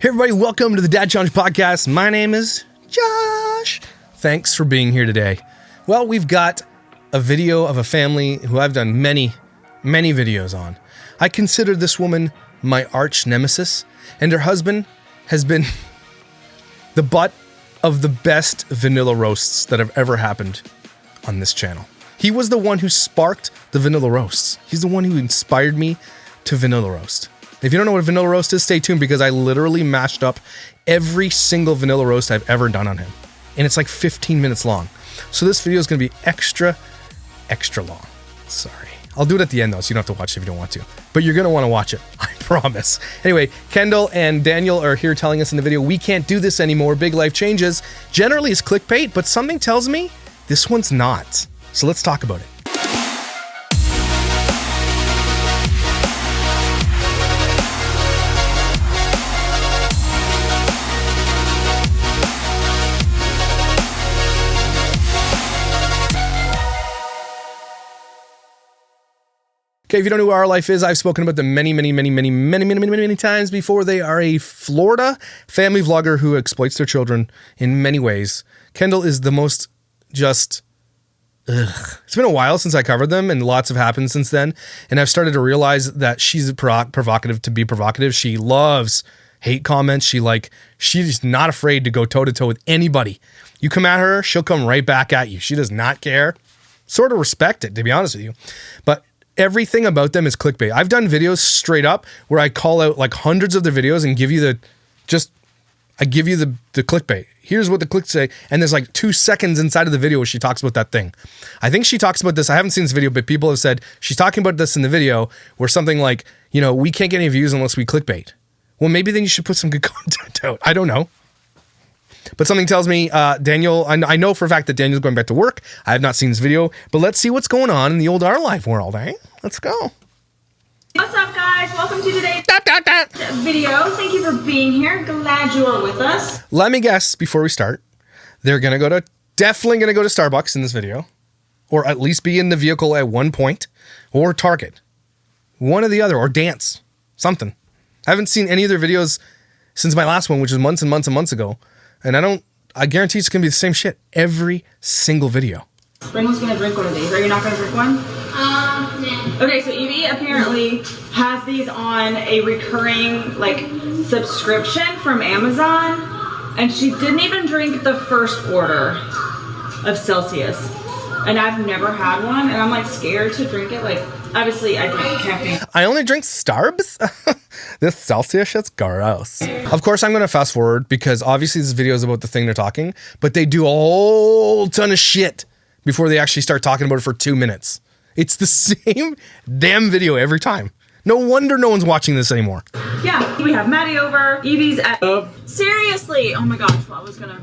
Hey everybody, welcome to the Dad Challenge Podcast. My name is Josh. Thanks for being here today. Well, we've got a video of a family who I've done many videos on. I consider this woman my arch nemesis, and her husband has been the butt of the best vanilla roasts that have ever happened on this channel. He was the one who sparked the vanilla roasts. He's the one who inspired me to vanilla roast. If you don't know what a vanilla roast is, stay tuned because I literally mashed up every single vanilla roast I've ever done on him. And it's like 15 minutes long. So this video is going to be extra long. Sorry. I'll do it at the end though, so you don't have to watch it if you don't want to. But you're going to want to watch it. I promise. Anyway, Kendall and Daniel are here telling us in the video, we can't do this anymore. Big life changes. Generally it's clickbait, but something tells me this one's not. So let's talk about it. Okay, if you don't know who Our Life is, I've spoken about them many times before. They are a Florida family vlogger who exploits their children in many ways. Kendall is the most just... It's been a while since I covered them, and lots have happened since then. And I've started to realize that she's provocative to be provocative. She loves hate comments. She's not afraid to go toe-to-toe with anybody. You come at her, she'll come right back at you. She does not care. Sort of respect it, to be honest with you. But everything about them is clickbait. I've done videos straight up where I call out like hundreds of their videos and give you the clickbait. Here's what the clicks say. And there's like 2 seconds inside of the video where she talks about that thing. I think she talks about this. I haven't seen this video, but people have said she's talking about this in the video where something like, you know, we can't get any views unless we clickbait. Well, maybe then you should put some good content out. I don't know. But something tells me, Daniel, I know for a fact that Daniel's going back to work. I have not seen this video, but let's see what's going on in the old Our Life world, eh? Let's go. What's up, guys? Welcome to today's video. Thank you for being here. Glad you are with us. Let me guess before we start. They're definitely going to go to Starbucks in this video, or at least be in the vehicle at one point, or Target. One or the other, or dance. Something. I haven't seen any of their videos since my last one, which was months and months ago. And I guarantee it's going to be the same shit every single video. Spring's going to drink one of these. Are you not going to drink one? No. Okay, so Evie apparently has these on a recurring, subscription from Amazon. And she didn't even drink the first order of Celsius. And I've never had one. And I'm, scared to drink it. Obviously, I drink caffeine. I only drink Starbs? This Celsius shit's gross. Of course, I'm going to fast forward because obviously this video is about the thing they're talking, but they do a whole ton of shit before they actually start talking about it for 2 minutes. It's the same damn video every time. No wonder no one's watching this anymore. Yeah, we have Maddie over. Evie's at... Seriously! Oh my gosh, well, I was going to...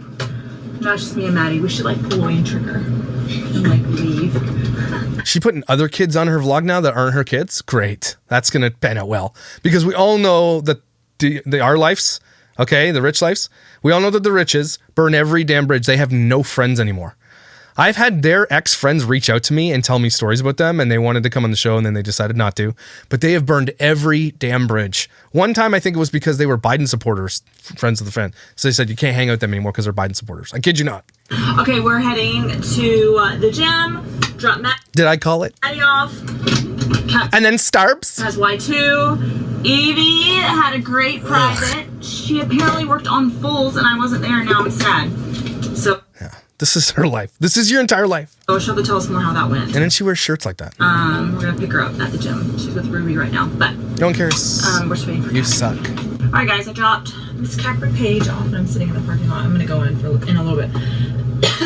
Not just me and Maddie. We should, pull away and trigger and, leave. She putting other kids on her vlog now that aren't her kids? Great. That's going to pan out well. Because we all know that our lives, okay, the rich lives, we all know that the riches burn every damn bridge. They have no friends anymore. I've had their ex-friends reach out to me and tell me stories about them, and they wanted to come on the show, and then they decided not to. But they have burned every damn bridge. One time, I think it was because they were Biden supporters, friends of the friend. So they said, you can't hang out with them anymore because they're Biden supporters. I kid you not. Okay, we're heading to the gym. Drop Matt. Did I call it? Maddie off. And then Starbs. Has Y2. Evie had a great private. She apparently worked on fulls, and I wasn't there, and now I'm sad. So... Yeah. This is her life. This is your entire life. Oh, she'll have to tell us more how that went. And then she wears shirts like that. We're gonna pick her up at the gym. She's with Ruby right now, but no one cares. We're just waiting for her. You suck. All right, guys, I dropped Miss Capri Page off, and I'm sitting in the parking lot. I'm gonna go in in a little bit.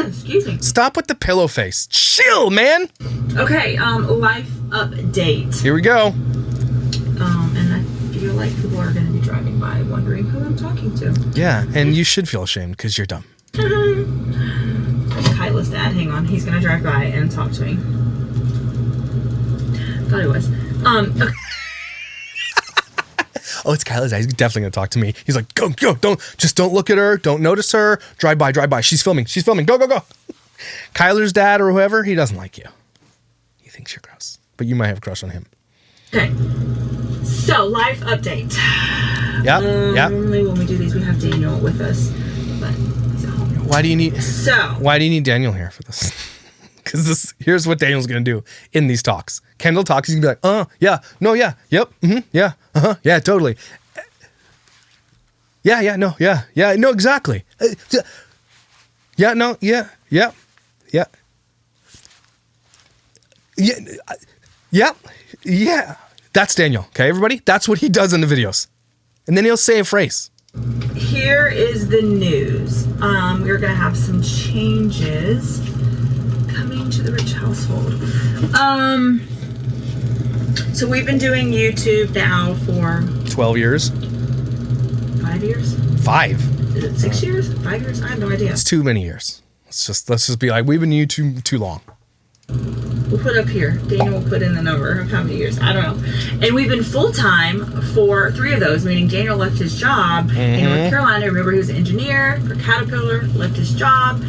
Excuse me. Stop with the pillow face. Chill, man. Okay, life update. Here we go. And I feel like people are gonna be driving by wondering who I'm talking to. Yeah, and you should feel ashamed because you're dumb. There's Kyla's dad. Hang on. He's gonna drive by and talk to me. Thought he was. Okay. Oh, it's Kyla's dad. He's definitely gonna talk to me. He's like, go, don't look at her. Don't notice her. Drive by. She's filming. Go. Kyler's dad or whoever, he doesn't like you. He thinks you're gross, but you might have a crush on him. Okay. So, life update. Yep. Normally when we do these, we have Daniel with us. But Why do you need Daniel here for this? Because here's what Daniel's gonna do in these talks. Kendall talks, he's gonna be like, yeah, no, yeah, yep, yeah, yeah, totally. Yeah, no, yeah, no, exactly. Yeah, no, yeah. That's Daniel, okay, everybody? That's what he does in the videos. And then he'll say a phrase. Here is the news. We're gonna have some changes coming to the Rich household. So we've been doing YouTube now for 12 years. 5 years? 5. Is it 6 years? 5 years? I have no idea. It's too many years. Let's just be like, we've been YouTube too long. We'll put up here. Daniel will put in the number of how many years. I don't know. And we've been full-time for 3 of those, meaning Daniel left his job in North Carolina. Remember, he was an engineer for Caterpillar, left his job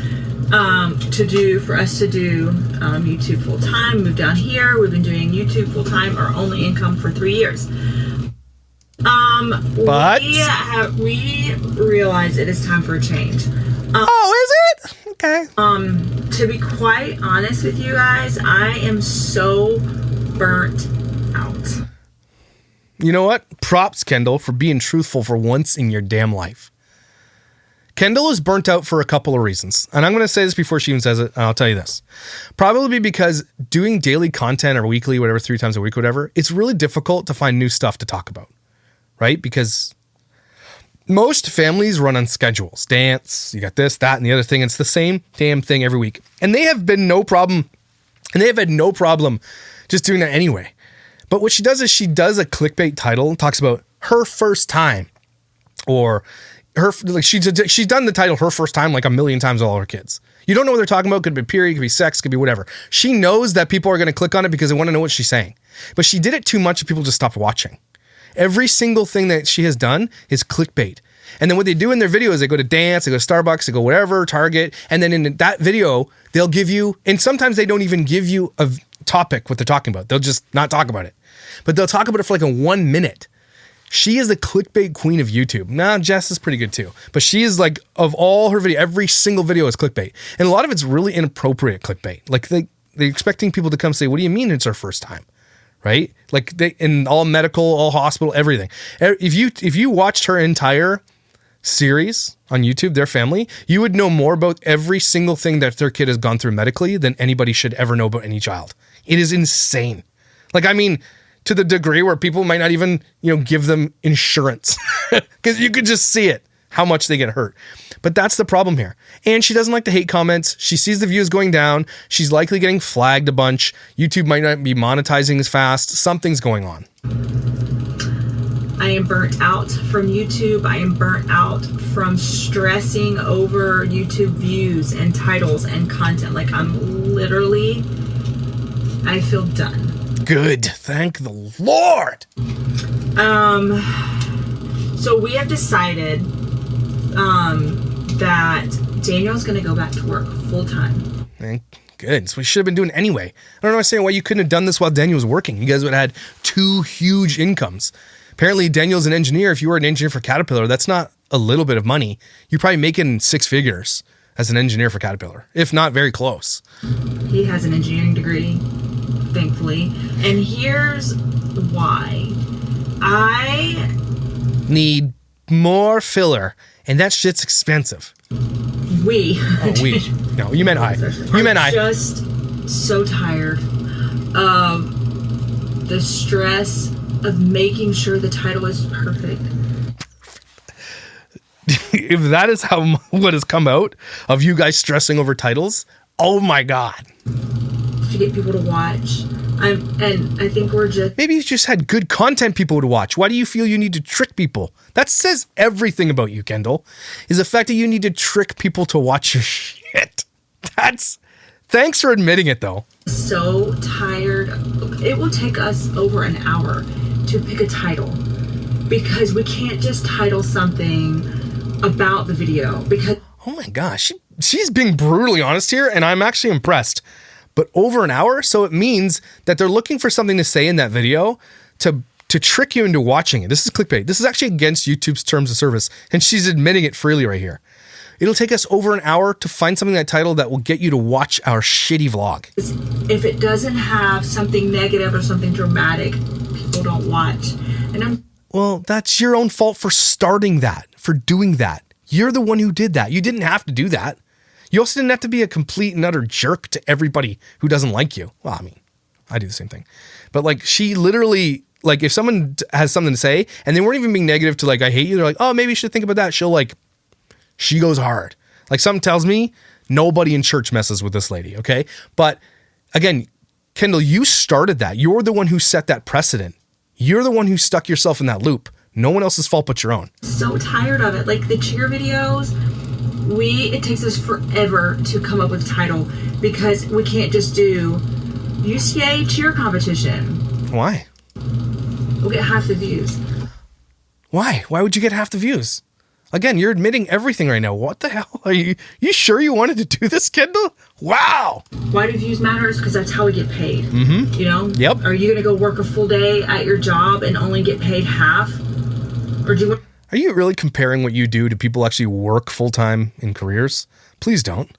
for us to do YouTube full-time. Moved down here. We've been doing YouTube full-time, our only income for 3 years. But we realize it is time for a change. Is it? Okay. To be quite honest with you guys, I am so burnt out. You know what? Props, Kendall, for being truthful for once in your damn life. Kendall is burnt out for a couple of reasons. And I'm going to say this before she even says it, and I'll tell you this. Probably because doing daily content or weekly, whatever, 3 times a week, whatever, it's really difficult to find new stuff to talk about, right? Because most families run on schedules. Dance, you got this, that, and the other thing. It's the same damn thing every week. And they have been no problem, and they have had no problem just doing that anyway. But what she does is she does a clickbait title and talks about her first time, or she's done the title her first time like 1 million times with all her kids. You don't know what they're talking about. Could be period, could be sex, could be whatever. She knows that people are going to click on it because they want to know what she's saying. But she did it too much and people just stopped watching. Every single thing that she has done is clickbait. And then what they do in their videos, they go to dance, they go to Starbucks, they go whatever, Target. And then in that video, they'll give you, and sometimes they don't even give you a topic, what they're talking about. They'll just not talk about it. But they'll talk about it for like a 1 minute. She is the clickbait queen of YouTube. Now, Jess is pretty good too. But she is like, of all her video, every single video is clickbait. And a lot of it's really inappropriate clickbait. Like they're expecting people to come say, what do you mean it's our first time? Right? Like in all medical, all hospital, everything. If you watched her entire series on YouTube, their family, you would know more about every single thing that their kid has gone through medically than anybody should ever know about any child. It is insane. Like, I mean, to the degree where people might not even, give them insurance because you could just see it, how much they get hurt. But that's the problem here. And she doesn't like the hate comments. She sees the views going down. She's likely getting flagged a bunch. YouTube might not be monetizing as fast. Something's going on. I am burnt out from YouTube. I am burnt out from stressing over YouTube views and titles and content. Like I feel done. Good. Thank the Lord. So we have decided that Daniel's going to go back to work full time. Good. So we should have been doing anyway. I don't understand why you couldn't have done this while Daniel was working. You guys would have had 2 huge incomes. Apparently, Daniel's an engineer. If you were an engineer for Caterpillar, that's not a little bit of money. You're probably making 6 figures as an engineer for Caterpillar, if not very close. He has an engineering degree, thankfully. And here's why. I need more filler, and that shit's expensive. We. No, you meant I. You meant I. I'm just so tired of the stress of making sure the title is perfect. If that is what has come out of you guys stressing over titles, oh my God. To get people to watch. And I think we're just... Maybe you just had good content people to watch. Why do you feel you need to trick people? That says everything about you, Kendall, is the fact that you need to trick people to watch your shit. Thanks for admitting it, though. So tired. It will take us over an hour to pick a title because we can't just title something about the video because... Oh my gosh, she's being brutally honest here, and I'm actually but over an hour, so it means that they're looking for something to say in that video to to trick you into watching it. This is clickbait. This is actually against YouTube's terms of service, and she's admitting it freely right here. It'll take us over an hour to find something that title that will get you to watch our shitty vlog. If it doesn't have something negative or something dramatic, people don't watch. And well, that's your own fault for starting that, for doing that. You're the one who did that. You didn't have to do that. You also didn't have to be a complete and utter jerk to everybody who doesn't like you. Well, I mean, I do the same thing. But like, she literally, like, if someone has something to say and they weren't even being negative to like, I hate you, they're like, oh, maybe you should think about that. She goes hard. Like, something tells me nobody in church messes with this lady, okay? But again, Kendall, you started that. You're the one who set that precedent. You're the one who stuck yourself in that loop. No one else's fault but your own. So tired of it. Like the cheer videos, it takes us forever to come up with a title because we can't just do UCA cheer competition. Why? We'll get half the views. Why? Why would you get half the views? Again, you're admitting everything right now. What the hell? Are you sure you wanted to do this, Kendall? Wow. Why do views matter? Because that's how we get paid. Mm-hmm. You know? Yep. Are you going to go work a full day at your job and only get paid half? Or do you... Are you really comparing what you do to people who actually work full-time in careers? Please don't.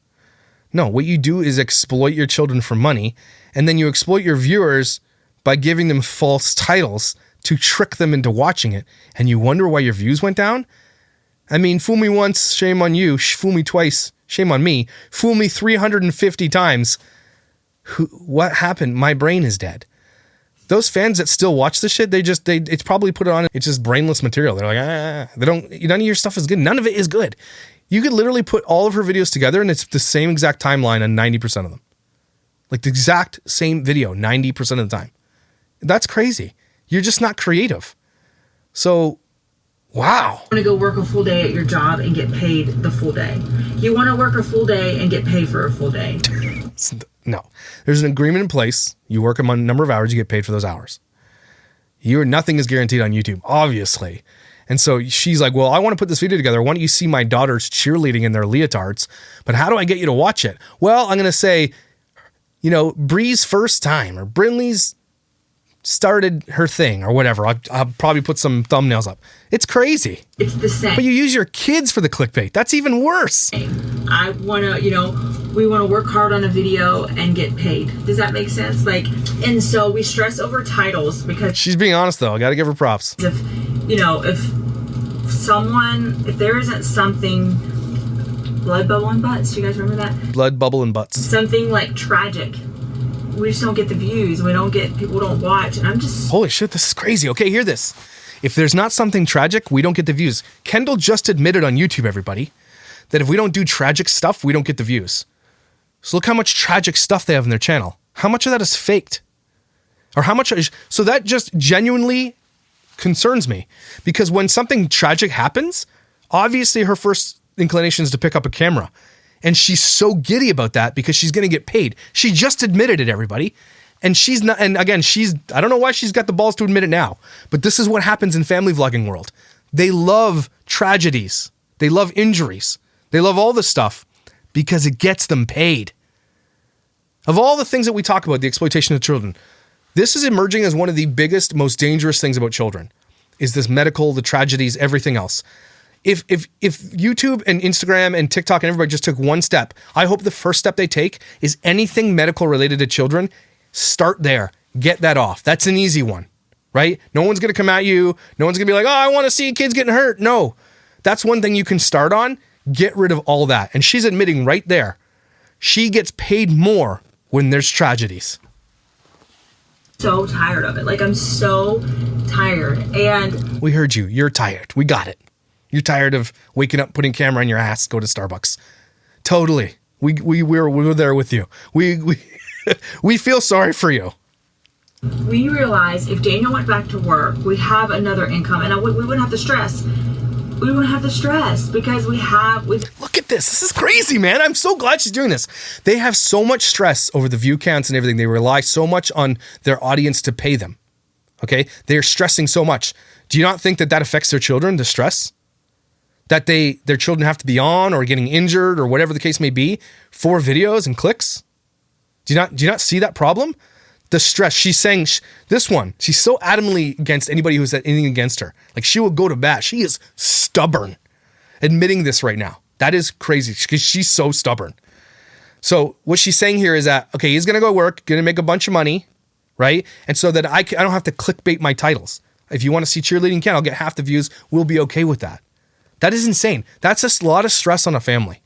No, what you do is exploit your children for money, and then you exploit your viewers by giving them false titles to trick them into watching it, and you wonder why your views went down? I mean, fool me once, shame on you. Fool me twice, shame on me. Fool me 350 times. What happened? My brain is dead. Those fans that still watch this shit, it's probably put it on. It's just brainless material. They're like, none of your stuff is good. None of it is good. You could literally put all of her videos together and it's the same exact timeline on 90% of them. Like the exact same video, 90% of the time. That's crazy. You're just not creative. So, wow. You want to go work a full day at your job and get paid the full day. You want to work a full day and get paid for a full day. No. There's an agreement in place. You work a number of hours, you get paid for those hours. Nothing is guaranteed on YouTube, obviously. And so she's like, well, I want to put this video together. Why don't you see my daughters cheerleading in their leotards? But how do I get you to watch it? Well, I'm going to say, Bree's first time or Brinley's started her thing or whatever. I'll probably put some thumbnails up. It's crazy. It's the same. But you use your kids for the clickbait. That's even worse. I want to, we want to work hard on a video and get paid. Does that make sense? And so we stress over titles because... She's being honest though. I got to give her props. If there isn't something... Blood bubble and butts. Do you guys remember that? Blood bubble and butts. Something like tragic. We just don't get the views. People don't watch. And I'm just... Holy shit, this is crazy. Okay, hear this. If there's not something tragic, we don't get the views. Kendall just admitted on YouTube, everybody, that if we don't do tragic stuff, we don't get the views. So look how much tragic stuff they have on their channel. How much of that is faked? Or how much... So that just genuinely concerns me. Because when something tragic happens, obviously her first inclination is to pick up a camera. And she's so giddy about that because she's going to get paid. She just admitted it, everybody. And she's not, and again, I don't know why she's got the balls to admit it now, but this is what happens in family vlogging world. They love tragedies. They love injuries. They love all this stuff because it gets them paid. Of all the things that we talk about, the exploitation of children, this is emerging as one of the biggest, most dangerous things about children, is this medical, the tragedies, everything else. If YouTube and Instagram and TikTok and everybody just took one step, I hope the first step they take is anything medical related to children. Start there. Get that off. That's an easy one, right? No one's going to come at you. No one's going to be like, oh, I want to see kids getting hurt. No, that's one thing you can start on. Get rid of all that. And she's admitting right there, she gets paid more when there's tragedies. So tired of it. I'm so tired. And we heard you. You're tired. We got it. You're tired of waking up, putting camera on your ass, go to Starbucks. Totally. We're there with you. We feel sorry for you. We realized if Daniel went back to work, we'd have another income and we wouldn't have to stress. We wouldn't have to stress because we Look at this. This is crazy, man. I'm so glad she's doing this. They have so much stress over the view counts and everything. They rely so much on their audience to pay them. Okay? They're stressing so much. Do you not think that affects their children, the stress? That their children have to be on or getting injured or whatever the case may be for videos and clicks? Do you not see that problem? The stress. She's saying this one, she's so adamantly against anybody who said anything against her. Like, she will go to bat. She is stubborn. Admitting this right now. That is crazy because she's so stubborn. So what she's saying here is that, okay, he's going to go work, going to make a bunch of money, right? And so that I don't have to clickbait my titles. If you want to see cheerleading Ken, I'll get half the views. We'll be okay with that. That is insane. That's just a lot of stress on a family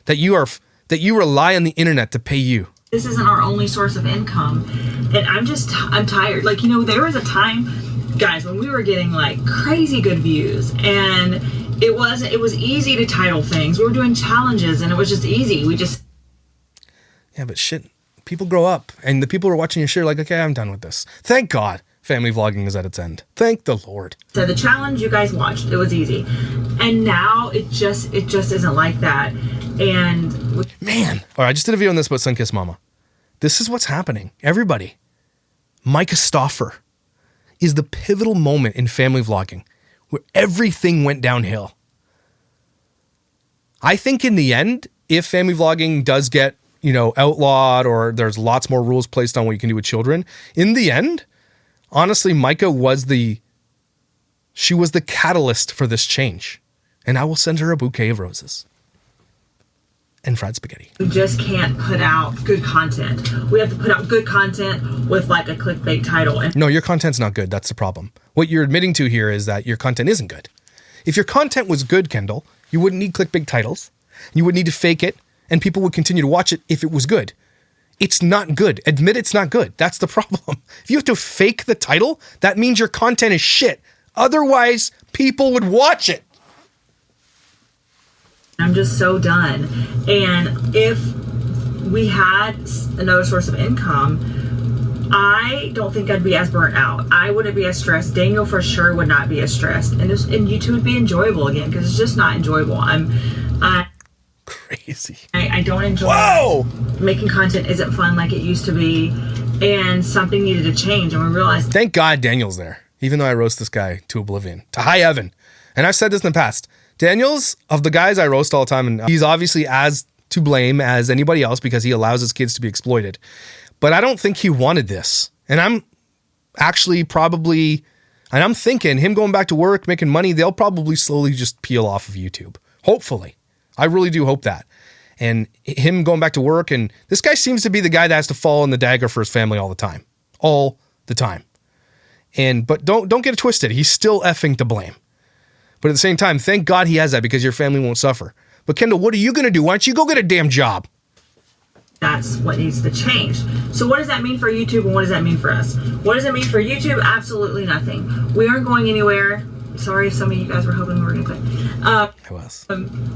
that you rely on the internet to pay you. This isn't our only source of income. And I'm tired. Like, there was a time, guys, when we were getting like crazy good views, and it was easy to title things. We were doing challenges and it was just easy. Yeah, but shit, people grow up and the people who are watching your shit are like, okay, I'm done with this. Thank God family vlogging is at its end. Thank the Lord. So the challenge you guys watched, it was easy. And now it just isn't like that. And man, all right, I just did a video on this about Sunkissed Mama. This is what's happening. Everybody. Micah Stauffer is the pivotal moment in family vlogging where everything went downhill. I think in the end, if family vlogging does get, outlawed, or there's lots more rules placed on what you can do with children, in the end, honestly, Micah was the catalyst for this change. And I will send her a bouquet of roses. And fried spaghetti. We just can't put out good content. We have to put out good content with like a clickbait title. No, your content's not good. That's the problem. What you're admitting to here is that your content isn't good. If your content was good, Kendall, you wouldn't need clickbait titles. You wouldn't need to fake it, and people would continue to watch it if it was good. It's not good. Admit it's not good. That's the problem. If you have to fake the title, that means your content is shit. Otherwise, people would watch it. I'm just so done. And if we had another source of income, I don't think I'd be as burnt out. I wouldn't be as stressed. Daniel for sure would not be as stressed. And YouTube would be enjoyable again, because it's just not enjoyable. Crazy. I don't enjoy Whoa! Making content isn't fun like it used to be, and something needed to change, and we realized. Thank God Daniel's there, even though I roast this guy to oblivion, to high heaven. And I've said this in the past. Daniel's, of the guys I roast all the time, and he's obviously as to blame as anybody else because he allows his kids to be exploited. But I don't think he wanted this. And I'm actually I'm thinking him going back to work, making money, they'll probably slowly just peel off of YouTube. Hopefully. I really do hope that. And him going back to work, and this guy seems to be the guy that has to fall in the dagger for his family all the time. All the time. But don't get it twisted. He's still effing to blame. But at the same time, thank God he has that, because your family won't suffer. But Kendall, what are you going to do? Why don't you go get a damn job? That's what needs to change. So what does that mean for YouTube, and what does that mean for us? What does it mean for YouTube? Absolutely nothing. We aren't going anywhere. Sorry if some of you guys were hoping we were going to quit. I was.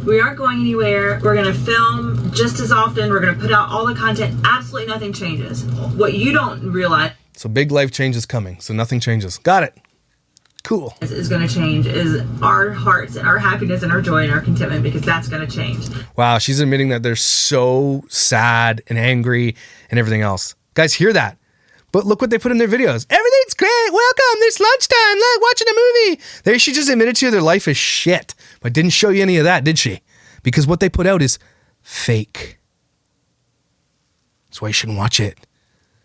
We aren't going anywhere. We're going to film just as often. We're going to put out all the content. Absolutely nothing changes. What you don't realize. So big life change is coming. So nothing changes. Got it. Cool. Is going to change is our hearts and our happiness and our joy and our contentment, because that's going to change. Wow, she's admitting that they're so sad and angry and everything else. Guys, hear that. But look what they put in their videos. Everything's great. Welcome. There's lunchtime. Look, watching a movie. There, she just admitted to you their life is shit, but didn't show you any of that, did she? Because what they put out is fake. That's why you shouldn't watch it.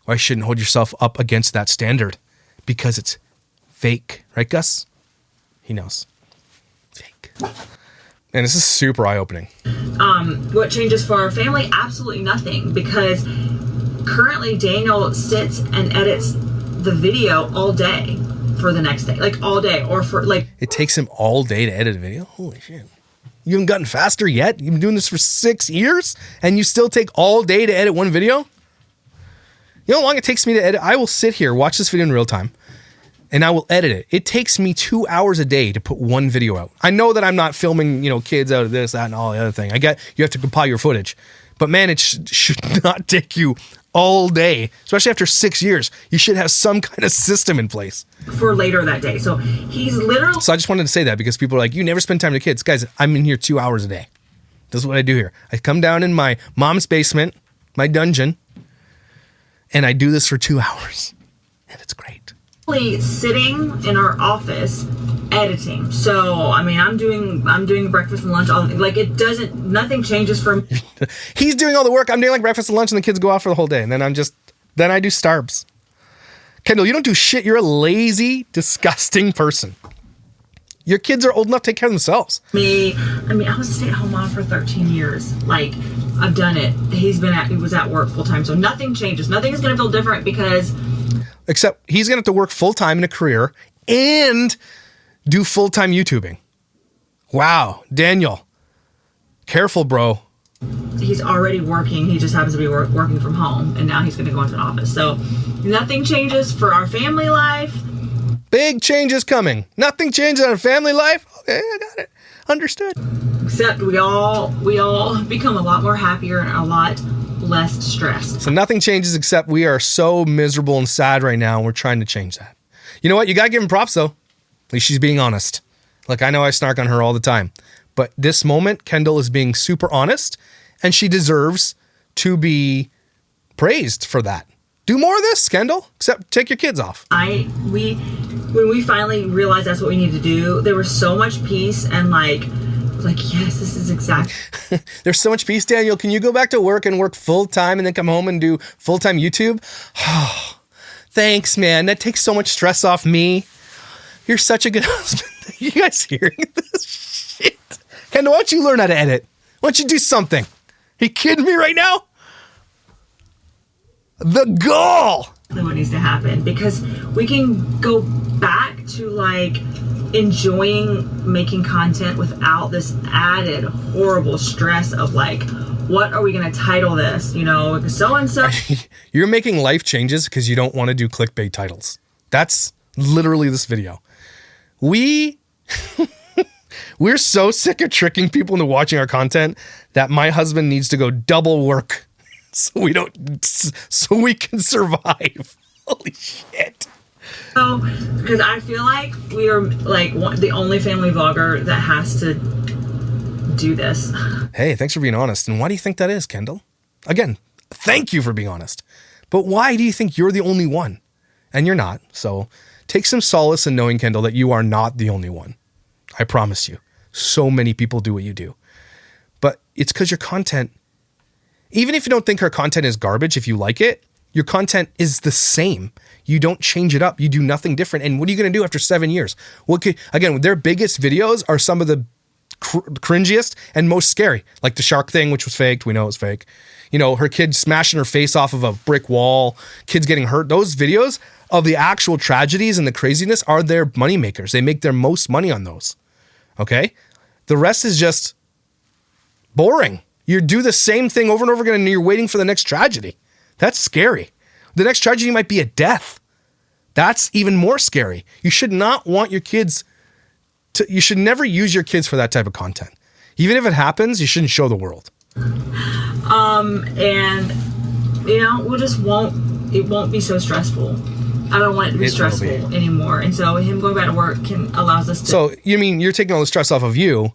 Why you shouldn't hold yourself up against that standard, because it's fake, right, Gus? He knows. Fake. And this is super eye-opening. What changes for our family? Absolutely nothing, because currently Daniel sits and edits the video all day for the next day, like all day, or for like. It takes him all day to edit a video? Holy shit. You haven't gotten faster yet? You've been doing this for 6 years and you still take all day to edit one video? You know how long it takes me to edit? I will sit here, watch this video in real time, and I will edit it. It takes me 2 hours a day to put one video out. I know that I'm not filming, kids out of this, that, and all the other thing. I get you have to compile your footage. But man, it should not take you all day, especially after 6 years. You should have some kind of system in place. For later that day. So he's literally. So I just wanted to say that, because people are like, you never spend time with kids. Guys, I'm in here 2 hours a day. This is what I do here. I come down in my mom's basement, my dungeon, and I do this for 2 hours. And it's great. Sitting in our office editing. So I'm doing breakfast and lunch, nothing changes for me. He's doing all the work. I'm doing like breakfast and lunch, and the kids go off for the whole day, and then I do starbs. Kendall, you don't do shit. You're a lazy, disgusting person. Your kids are old enough to take care of themselves. I was a stay-at-home mom for 13 years. Like, I've done it. He was at work full-time, so nothing changes. Nothing is going to feel different because... Except he's going to have to work full-time in a career and do full-time YouTubing. Wow, Daniel. Careful, bro. He's already working. He just happens to be working from home, and now he's going to go into an office. So nothing changes for our family life. Big changes coming. Nothing changes in our family life. Okay, I got it. Understood. Except we all become a lot more happier and a lot less stressed. So nothing changes except we are so miserable and sad right now, and we're trying to change that. You know what? You got to give him props, though. At least she's being honest. Like, I know I snark on her all the time. But this moment, Kendall is being super honest, and she deserves to be praised for that. Do more of this, Kendall, except take your kids off. When we finally realized that's what we need to do, there was so much peace and like, yes, this is exactly. There's so much peace, Daniel. Can you go back to work and work full time and then come home and do full-time YouTube? Oh, thanks, man. That takes so much stress off me. You're such a good husband. You guys hearing this shit? Kendall, why don't you learn how to edit? Why don't you do something? Are you kidding me right now? The goal. What needs to happen, because we can go back to like enjoying making content without this added horrible stress of like, what are we going to title this? You know, so and so. You're making life changes because you don't want to do clickbait titles. That's literally this video. We're so sick of tricking people into watching our content that my husband needs to go double work so we can survive. Holy shit. So, because I feel like we are like the only family vlogger that has to do this. Hey, thanks for being honest. And why do you think that is, Kendall? Again, thank you for being honest. But why do you think you're the only one? And you're not. So take some solace in knowing, Kendall, that you are not the only one. I promise you. So many people do what you do. But it's because your content, even if you don't think our content is garbage, if you like it, your content is the same. You don't change it up. You do nothing different. And what are you going to do after 7 years? Again, their biggest videos are some of the cringiest and most scary. Like the shark thing, which was faked. We know it was fake. You know, her kid smashing her face off of a brick wall, kids getting hurt. Those videos of the actual tragedies and the craziness are their money makers. They make their most money on those. Okay? The rest is just boring. You do the same thing over and over again and you're waiting for the next tragedy. That's scary. The next tragedy might be a death. That's even more scary. You should not want your kids you should never use your kids for that type of content. Even if it happens, you shouldn't show the world. And you know, it won't be so stressful. I don't want it to be stressful anymore. And so him going back to work allows us to. So you mean you're taking all the stress off of you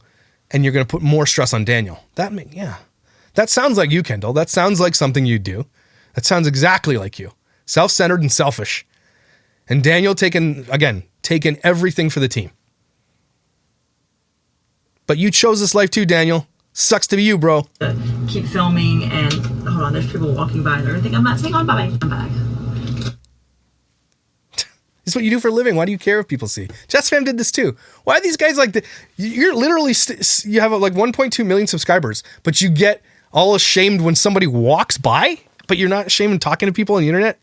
and you're going to put more stress on Daniel. That sounds like you, Kendall. That sounds like something you do. That sounds exactly like you. Self-centered and selfish. And Daniel taking everything for the team. But you chose this life too, Daniel. Sucks to be you, bro. Keep filming and hold on, there's people walking by and everything. I'm not saying I'm back. I'm back. This is what you do for a living. Why do you care if people see? Jess Fam did this too. Why are these guys like you're literally you have like 1.2 million subscribers, but you get all ashamed when somebody walks by, but you're not ashamed in talking to people on the internet?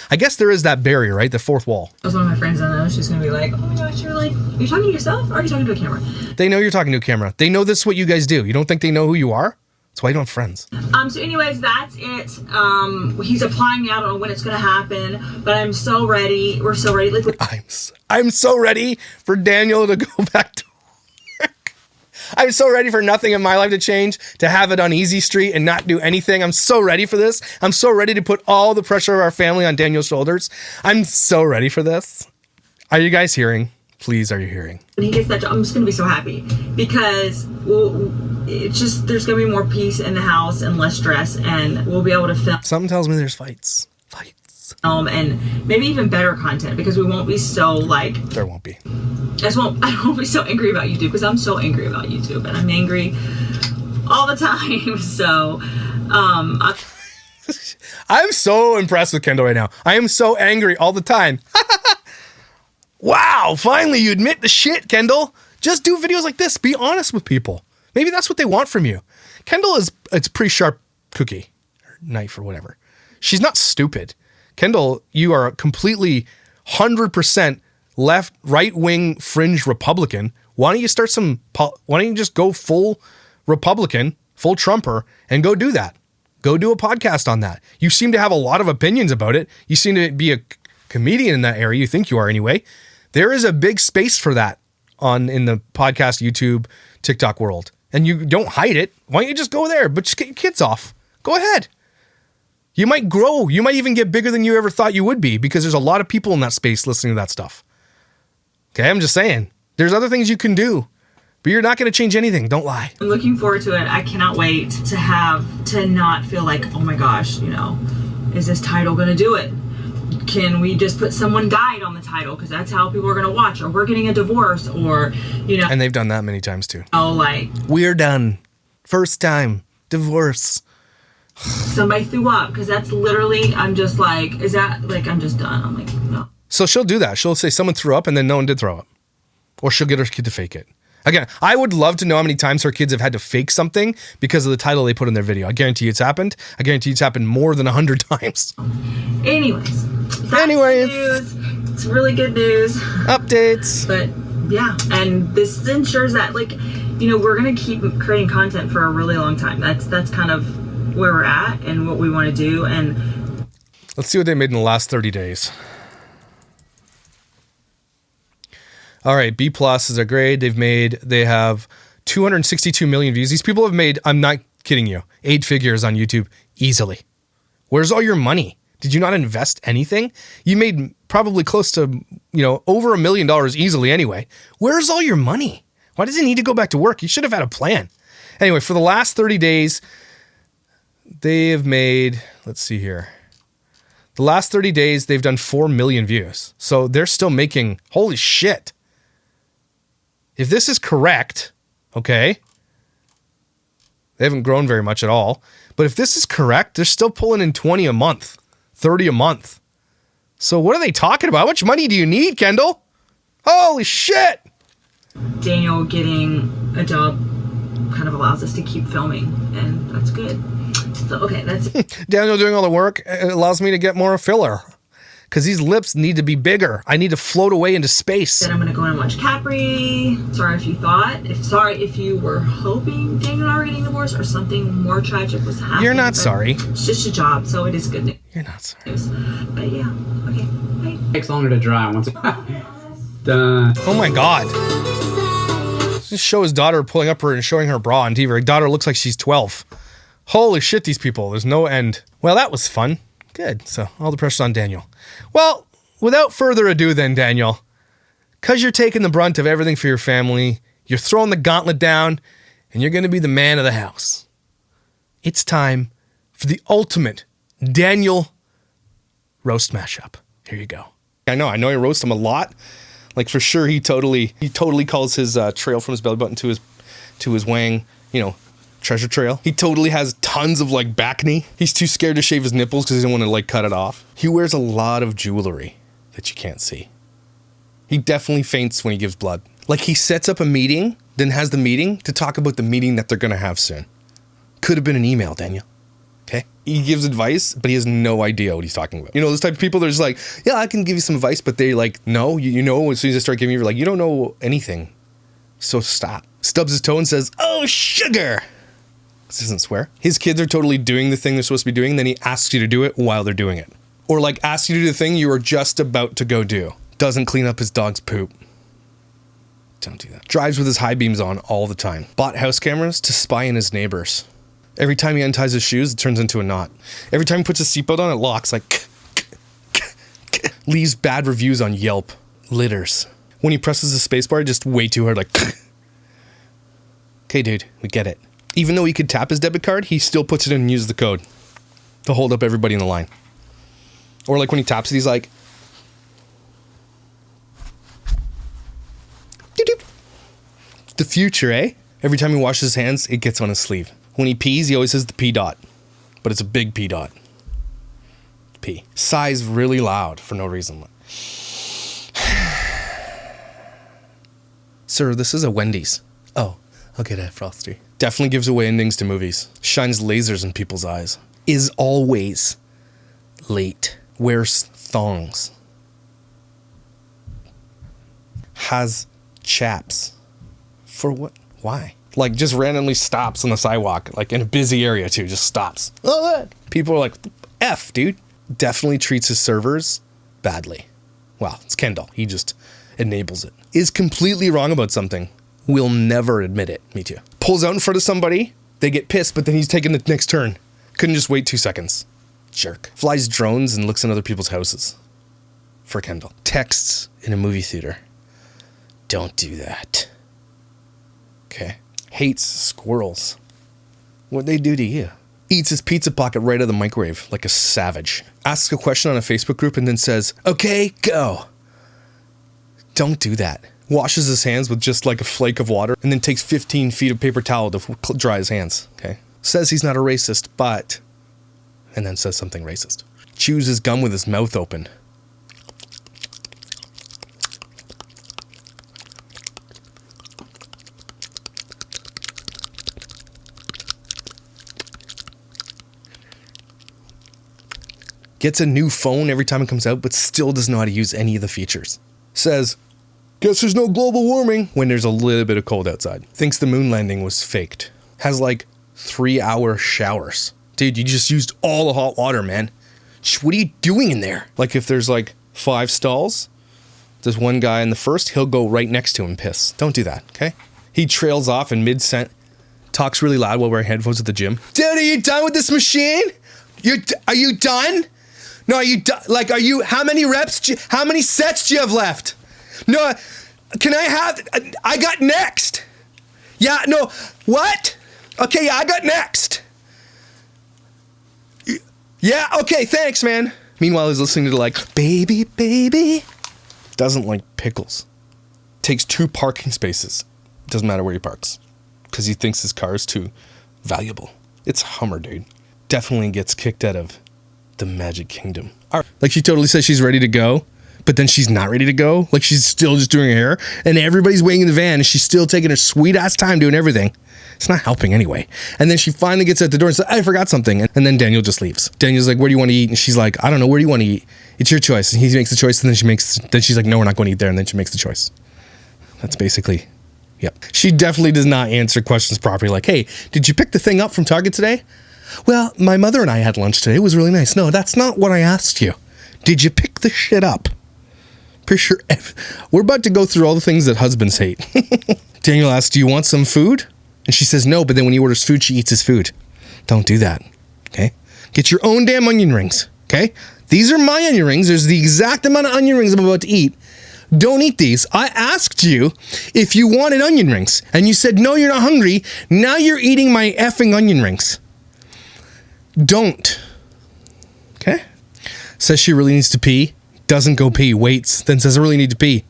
I guess there is that barrier, right? The fourth wall. That was one of my friends I know. She's going to be like, oh my gosh, are you talking to yourself or are you talking to a camera? They know you're talking to a camera. They know this is what you guys do. You don't think they know who you are? That's why you don't have friends. So anyways, that's it. He's applying now. I don't know when it's going to happen, but I'm so ready. We're so ready. I'm so ready for Daniel to go back to work. I'm so ready for nothing in my life to change, to have it on easy street and not do anything. I'm so ready for this. I'm so ready to put all the pressure of our family on Daniel's shoulders. I'm so ready for this. Are you guys hearing? Please, are you hearing? When he gets that job, I'm just going to be so happy because it's just, there's going to be more peace in the house and less stress, and we'll be able to film. Something tells me there's fights. And maybe even better content because we won't be so like. There won't be. I won't be so angry about YouTube because I'm so angry about YouTube and I'm angry all the time. So, I'm so impressed with Kendall right now. I am so angry all the time. Wow, finally you admit the shit, Kendall. Just do videos like this. Be honest with people. Maybe that's what they want from you. Kendall it's a pretty sharp cookie or knife or whatever. She's not stupid. Kendall, you are completely 100% left, right-wing fringe Republican. Why don't you just go full Republican, full Trumper, and go do that? Go do a podcast on that. You seem to have a lot of opinions about it. You seem to be a comedian in that area. You think you are anyway. There is a big space for that in the podcast, YouTube, TikTok world. And you don't hide it. Why don't you just go there? But just get your kids off. Go ahead. You might grow. You might even get bigger than you ever thought you would be because there's a lot of people in that space listening to that stuff. Okay, I'm just saying. There's other things you can do, but you're not going to change anything. Don't lie. I'm looking forward to it. I cannot wait to not feel like, oh my gosh, is this title going to do it? Can we just put someone died on the title because that's how people are going to watch, or we're getting a divorce, or, And they've done that many times too. Oh, like. We're done. First time. Divorce. Somebody threw up, because that's literally, I'm just like, is that, like, I'm just done. I'm like, no. So she'll do that. She'll say someone threw up and then no one did throw up. Or she'll get her kid to fake it. Again, I would love to know how many times her kids have had to fake something because of the title they put in their video. I guarantee you it's happened. I guarantee it's happened more than 100 times. Anyways. News. It's really good news. Updates. But yeah, and this ensures that, like, we're going to keep creating content for a really long time. That's kind of where we're at and what we want to do. And let's see what they made in the last 30 days. All right, B+ is their grade. They have 262 million views. These people have made, I'm not kidding you, 8 figures on YouTube easily. Where's all your money? Did you not invest anything? You made probably close to, over $1 million easily anyway. Where's all your money? Why does he need to go back to work? You should have had a plan. Anyway, for the last 30 days, they have made, let's see here. The last 30 days, they've done 4 million views. So they're still making, holy shit. If this is correct, okay, they haven't grown very much at all. But if this is correct, they're still pulling in 20 a month, 30 a month. So what are they talking about? How much money do you need, Kendall? Holy shit. Daniel getting a job kind of allows us to keep filming, and that's good. So, okay, that's Daniel doing all the work allows me to get more filler. Because these lips need to be bigger. I need to float away into space. Then I'm gonna go in and watch Capri. Sorry if you were hoping Daniel and I were getting divorced or something more tragic was happening. You're not sorry. It's just a job, so it is good news. You're not sorry. But yeah, okay. Bye. Takes longer to dry once. Done. Oh my God. Just show his daughter pulling up her and showing her bra on TV. Her daughter looks like she's 12. Holy shit, these people. There's no end. Well, that was fun. Good. So all the pressure's on Daniel. Well, without further ado then, Daniel, because you're taking the brunt of everything for your family, you're throwing the gauntlet down, and you're going to be the man of the house. It's time for the ultimate Daniel roast mashup. Here you go. I know I roast him a lot. Like for sure, he totally calls his trail from his belly button to his wang, treasure trail. He totally has tons of like back knee. He's too scared to shave his nipples because he doesn't want to like cut it off. He wears a lot of jewelry that you can't see. He definitely faints when he gives blood. Like he sets up a meeting, then has the meeting to talk about the meeting that they're going to have soon. Could have been an email, Daniel. Okay? He gives advice, but he has no idea what he's talking about. Those type of people, they're just like, yeah, I can give you some advice, but they like, no, as soon as they start giving you, you're like, you don't know anything. So stop. Stubs his toe and says, oh, sugar. This doesn't swear. His kids are totally doing the thing they're supposed to be doing, then he asks you to do it while they're doing it. Or like asks you to do the thing you were just about to go do. Doesn't clean up his dog's poop. Don't do that. Drives with his high beams on all the time. Bought house cameras to spy on his neighbors. Every time he unties his shoes, it turns into a knot. Every time he puts his seatbelt on, it locks like leaves bad reviews on Yelp. Litters. When he presses the spacebar, just way too hard, like okay, dude, we get it. Even though he could tap his debit card, he still puts it in and uses the code to hold up everybody in the line. Or like when he taps it, he's like, doop. The future, eh? Every time he washes his hands, it gets on his sleeve. When he pees, he always says the P dot, but it's a big P dot. pee. Sighs really loud for no reason. Sir, this is a Wendy's. Oh, I'll get a Frosty. Definitely gives away endings to movies. Shines lasers in people's eyes. Is always late. Wears thongs. Has chaps. For what? Why? Like, just randomly stops on the sidewalk, like in a busy area too, just stops. People are like, F, dude. Definitely treats his servers badly. Well, it's Kendall. He just enables it. Is completely wrong about something. Will never admit it. Me too. Pulls out in front of somebody. They get pissed, but then he's taking the next turn. Couldn't just wait 2 seconds. Jerk. Flies drones and looks in other people's houses. For Kendall. Texts in a movie theater. Don't do that. Okay. Hates squirrels. What'd they do to you? Eats his pizza pocket right out of the microwave like a savage. Asks a question on a Facebook group and then says, okay, go. Don't do that. Washes his hands with just like a flake of water and then takes 15 feet of paper towel to dry his hands. Okay. Says he's not a racist, but... And then says something racist. Chews his gum with his mouth open. Gets a new phone every time it comes out, but still doesn't know how to use any of the features. Says, guess there's no global warming when there's a little bit of cold outside. Thinks the moon landing was faked. Has like 3-hour showers. Dude, you just used all the hot water, man. What are you doing in there? Like if there's like 5 stalls, there's one guy in the first, he'll go right next to him and piss. Don't do that, okay? He trails off in mid-sent, talks really loud while wearing headphones at the gym. Dude, are you done with this machine? Are you done? No, are you like, are you, how many reps, how many sets do you have left? No, can I have, I got next. Yeah, no, what? Okay, yeah, I got next. Yeah, okay, thanks, man. Meanwhile, he's listening to like, baby, baby. Doesn't like pickles. Takes 2 parking spaces. Doesn't matter where he parks. Because he thinks his car is too valuable. It's a Hummer, dude. Definitely gets kicked out of the Magic Kingdom. Like she totally says she's ready to go, but then she's not ready to go. Like she's still just doing her hair and everybody's waiting in the van and she's still taking her sweet ass time doing everything. It's not helping anyway. And then she finally gets at the door and says, I forgot something. And then Daniel just leaves. Daniel's like, where do you want to eat? And she's like, I don't know. Where do you want to eat? It's your choice. And he makes the choice. And then she's like, no, we're not going to eat there. And then she makes the choice. That's basically, yep. She definitely does not answer questions properly. Like, hey, did you pick the thing up from Target today? Well, my mother and I had lunch today. It was really nice. No, that's not what I asked you. Did you pick the shit up? Pretty sure. We're about to go through all the things that husbands hate. Daniel asks, do you want some food? And she says no, but then when he orders food, she eats his food. Don't do that, okay? Get your own damn onion rings, okay? These are my onion rings. There's the exact amount of onion rings I'm about to eat. Don't eat these. I asked you if you wanted onion rings, and you said, no, you're not hungry. Now you're eating my effing onion rings. Don't. Okay? Says she really needs to pee. Doesn't go pee. Waits. Then says, I really need to pee.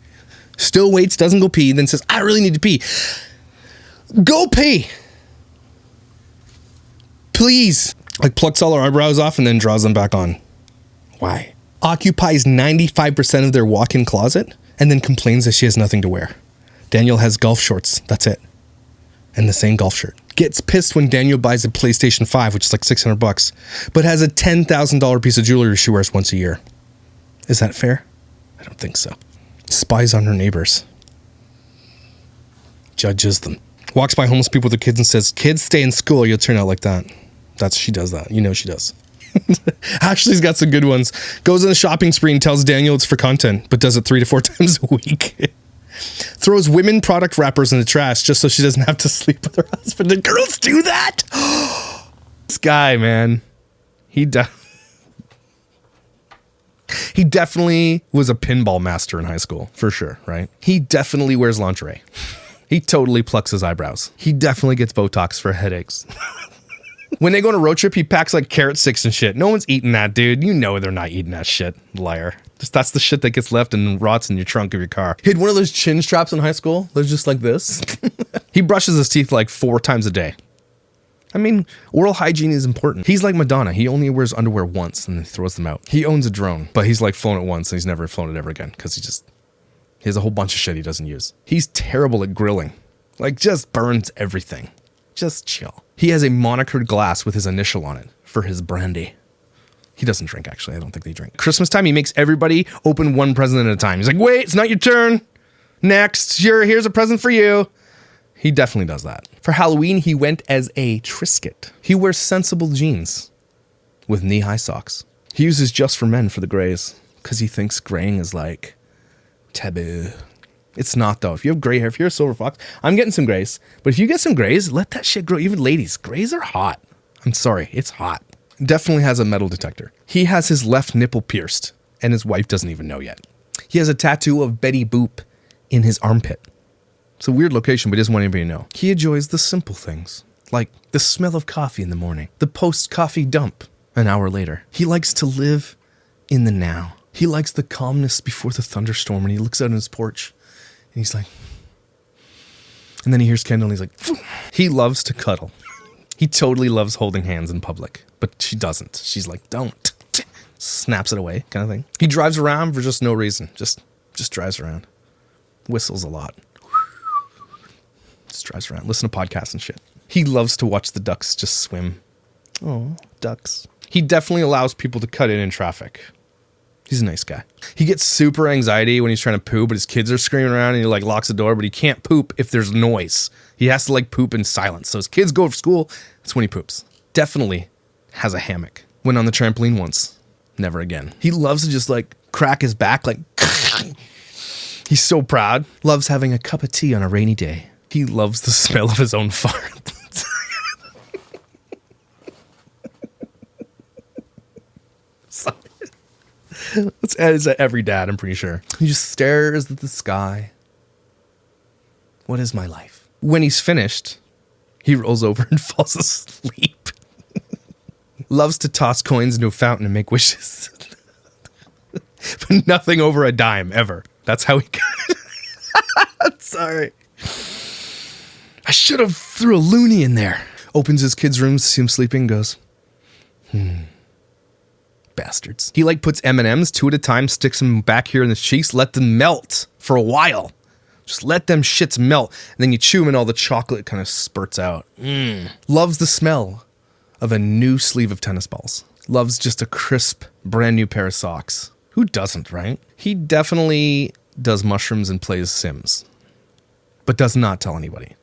Still waits. Doesn't go pee. Then says, I really need to pee. Go pee. Please. Like plucks all her eyebrows off and then draws them back on. Why? Occupies 95% of their walk-in closet and then complains that she has nothing to wear. Daniel has golf shorts. That's it. And the same golf shirt. Gets pissed when Daniel buys a PlayStation 5, which is like $600, but has a $10,000 piece of jewelry she wears once a year. Is that fair? I don't think so. Spies on her neighbors. Judges them. Walks by homeless people with their kids and says, kids, stay in school or you'll turn out like that. She does that. You know she does. Ashley's got some good ones. Goes on a shopping spree and tells Daniel it's for content, but does it 3 to 4 times a week. Throws women product wrappers in the trash just so she doesn't have to sleep with her husband. And girls do that? This guy, man. He definitely was a pinball master in high school, for sure, right? He definitely wears lingerie. He totally plucks his eyebrows. He definitely gets Botox for headaches. When they go on a road trip, he packs like carrot sticks and shit. No one's eating that, dude. You know they're not eating that shit. Liar. That's the shit that gets left and rots in your trunk of your car. He had one of those chin straps in high school. They're just like this. He brushes his teeth like 4 times a day. I mean, oral hygiene is important. He's like Madonna. He only wears underwear once and then throws them out. He owns a drone, but he's like flown it once and he's never flown it ever again because he has a whole bunch of shit he doesn't use. He's terrible at grilling. Like, just burns everything. Just chill. He has a monocred glass with his initial on it for his brandy. He doesn't drink, actually. I don't think they drink. Christmas time, he makes everybody open one present at a time. He's like, wait, it's not your turn. Next, here's a present for you. He definitely does that. For Halloween, he went as a Trisket. He wears sensible jeans with knee-high socks. He uses Just for Men for the grays because he thinks graying is like taboo. It's not, though. If you have gray hair, if you're a silver fox, I'm getting some grays. But if you get some grays, let that shit grow. Even ladies, grays are hot. I'm sorry, it's hot. Definitely has a metal detector. He has his left nipple pierced, and his wife doesn't even know yet. He has a tattoo of Betty Boop in his armpit. It's a weird location, but he doesn't want anybody to know. He enjoys the simple things, like the smell of coffee in the morning, the post-coffee dump an hour later. He likes to live in the now. He likes the calmness before the thunderstorm, and he looks out on his porch, and he's like... And then he hears Kendall, and he's like... Phew. He loves to cuddle. He totally loves holding hands in public, but she doesn't. She's like, don't. Snaps it away, kind of thing. He drives around for just no reason. Just drives around. Whistles a lot. Just drives around. Listen to podcasts and shit. He loves to watch the ducks just swim. Oh, ducks. He definitely allows people to cut in traffic. He's a nice guy. He gets super anxiety when he's trying to poop, but his kids are screaming around and he like locks the door, but he can't poop if there's noise. He has to like poop in silence. So his kids go to school, that's when he poops. Definitely has a hammock. Went on the trampoline once. Never again. He loves to just like crack his back like... He's so proud. Loves having a cup of tea on a rainy day. He loves the smell of his own fart. Sorry. Let's add that every dad, I'm pretty sure. He just stares at the sky. What is my life? When he's finished, he rolls over and falls asleep. Loves to toss coins into a fountain and make wishes. But nothing over a dime, ever. That's how he got it. Sorry. I should have threw a loony in there. Opens his kid's room, see him sleeping, goes, bastards. He like puts M&Ms 2 at a time, sticks them back here in the cheeks, let them melt for a while. Just let them shits melt. And then you chew them and all the chocolate kind of spurts out. Loves the smell of a new sleeve of tennis balls. Loves just a crisp, brand new pair of socks. Who doesn't, right? He definitely does mushrooms and plays Sims, but does not tell anybody.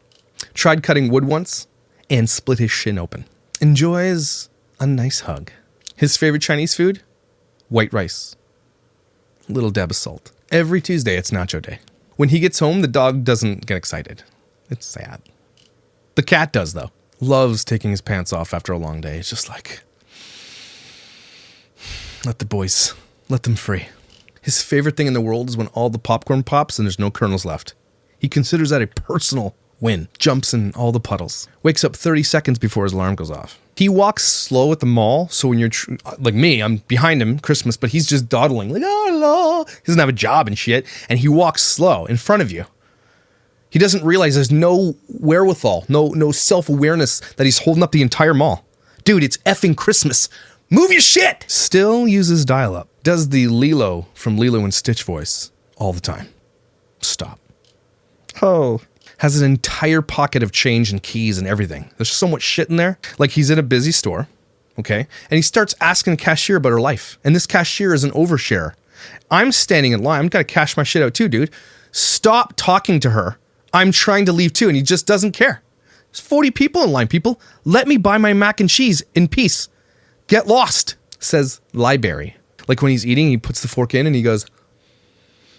Tried cutting wood once and split his shin open. Enjoys a nice hug. His favorite Chinese food? White rice. Little dab of salt. Every Tuesday, it's nacho day. When he gets home, the dog doesn't get excited. It's sad. The cat does, though. Loves taking his pants off after a long day. It's just like, let the boys, let them free. His favorite thing in the world is when all the popcorn pops and there's no kernels left. He considers that a personal win. Jumps in all the puddles. Wakes up 30 seconds before his alarm goes off. He walks slow at the mall, so when you're, like me, I'm behind him, Christmas, but he's just dawdling, like, oh, hello. He doesn't have a job and shit, and he walks slow in front of you. He doesn't realize there's no wherewithal, no self-awareness that he's holding up the entire mall. Dude, it's effing Christmas. Move your shit! Still uses dial-up. Does the Lilo from Lilo and Stitch voice all the time. Stop. Oh. Has an entire pocket of change and keys and everything. There's so much shit in there. Like he's in a busy store, okay? And he starts asking a cashier about her life. And this cashier is an oversharer. I'm standing in line. I'm gotta cash my shit out too, dude. Stop talking to her. I'm trying to leave too, and he just doesn't care. There's 40 people in line, people. Let me buy my mac and cheese in peace. Get lost, says Library. Like when he's eating, he puts the fork in and he goes,